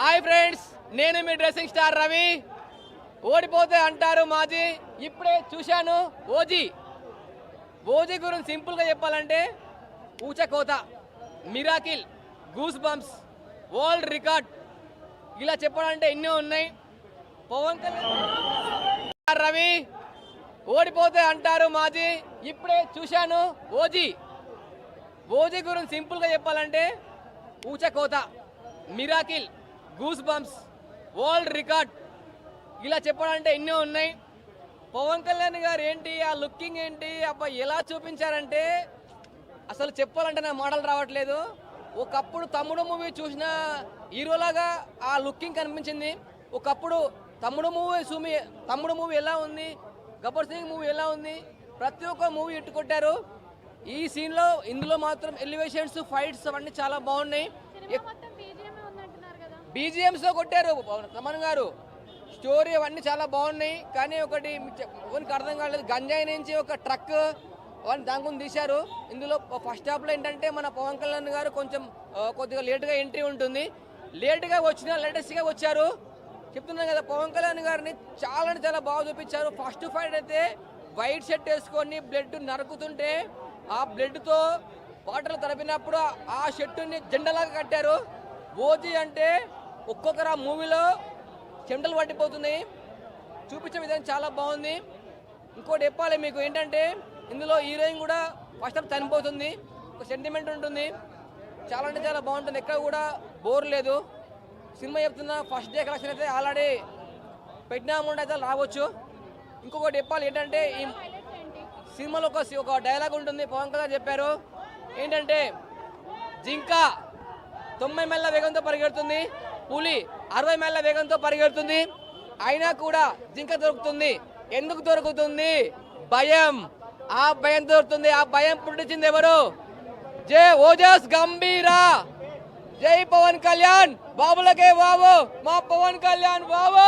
Hi friends, నేను మీ dressing star Ravi. ఓడిపోతే అంటారు మాజీ. ఇప్పుడే చూశాను ఓజీ. ఓజీ గురించి సింపుల్గా చెప్పాలంటే ఊచకోత, miracle, goose bumps, world record, ఇలా చెప్పాలంటే ఎన్నో ఉన్నాయి. పవన్ కళ్యాణ్ రవి ఓడిపోతే అంటారు మాజీ. ఇప్పుడే చూశాను ఓజీ. ఓజీ గురించి సింపుల్గా చెప్పాలంటే ఊచకోత, miracle, goose bumps, world record, ఇలా చెప్పాలంటే ఎన్నో ఉన్నాయి. పవన్ కళ్యాణ్ గారు ఏంటి, ఆ లుకింగ్ ఏంటి, అబ్బా ఎలా చూపించారంటే అసలు చెప్పాలంటే నా మాటలు రావట్లేదు. ఒకప్పుడు తమ్ముడు మూవీ చూసిన హీరోలాగా ఆ లుకింగ్ కనిపించింది. ఒకప్పుడు తమ్ముడు మూవీ ఎలా ఉంది, గబ్బర్ సింగ్ మూవీ ఎలా ఉంది, ప్రతి ఒక్క మూవీ ఇట్టుకొట్టారు. ఈ సీన్లో ఇందులో మాత్రం ఎలివేషన్స్, ఫైట్స్ అవన్నీ చాలా బాగున్నాయి. బీజిఎంస్తో కొట్టారు తమన్ గారు. స్టోరీ అవన్నీ చాలా బాగున్నాయి. కానీ ఒకటి ఎవరికి అర్థం కాలేదు, గంజాయి నుంచి ఒక ట్రక్ దాని గురించి తీశారు. ఇందులో ఫస్ట్ హాఫ్లో ఏంటంటే మన పవన్ కళ్యాణ్ గారు కొద్దిగా లేటుగా ఎంట్రీ ఉంటుంది. లేట్గా వచ్చినా లేటెస్ట్గా వచ్చారు. చెప్తున్నాను కదా, పవన్ కళ్యాణ్ గారిని చాలా అంటే చాలా బాగా చూపించారు. ఫస్ట్ ఫైట్ అయితే వైట్ షర్ట్ వేసుకొని బ్లడ్ నరుకుతుంటే ఆ బ్లడ్తో వాటర్లు తడిపినప్పుడు ఆ షర్టుని జెండలాగా కట్టారు. ఓజీ అంటే ఒక్కొక్కరు ఆ మూవీలో చెమటలు పట్టిపోతున్నాయి. చూపించే విధానం చాలా బాగుంది. ఇంకోటి చెప్పాలి మీకు ఏంటంటే, ఇందులో హీరోయిన్ కూడా ఫస్ట్ ఆఫ్ చనిపోతుంది. ఒక సెంటిమెంట్ ఉంటుంది. చాలా అంటే చాలా బాగుంటుంది. ఎక్కడ కూడా బోర్ లేదు. సినిమా చెప్తున్నా ఫస్ట్ డే కలెక్షన్ అయితే ఆల్రెడీ పెట్టిన అమౌంట్ అయితే రావచ్చు. ఇంకొకటి చెప్పాలి ఏంటంటే, ఈ సినిమాలో ఒక డైలాగ్ ఉంటుంది. పవన్ కళ్యాణ్ చెప్పారు ఏంటంటే, జింక 90 మైళ్ళ వేగంతో పరిగెడుతుంది, పులి 60 మైళ్ళ వేగంతో పరిగెడుతుంది, అయినా కూడా జింక దొరుకుతుంది. ఎందుకు దొరుకుతుంది? భయం. ఆ భయం దొరుకుతుంది. ఆ భయం పుట్టించింది ఎవరు? జై ఓజస్ గంభీరా, జై పవన్ కళ్యాణ్. బాబులకే బాబు, మా పవన్ కళ్యాణ్ బాబు.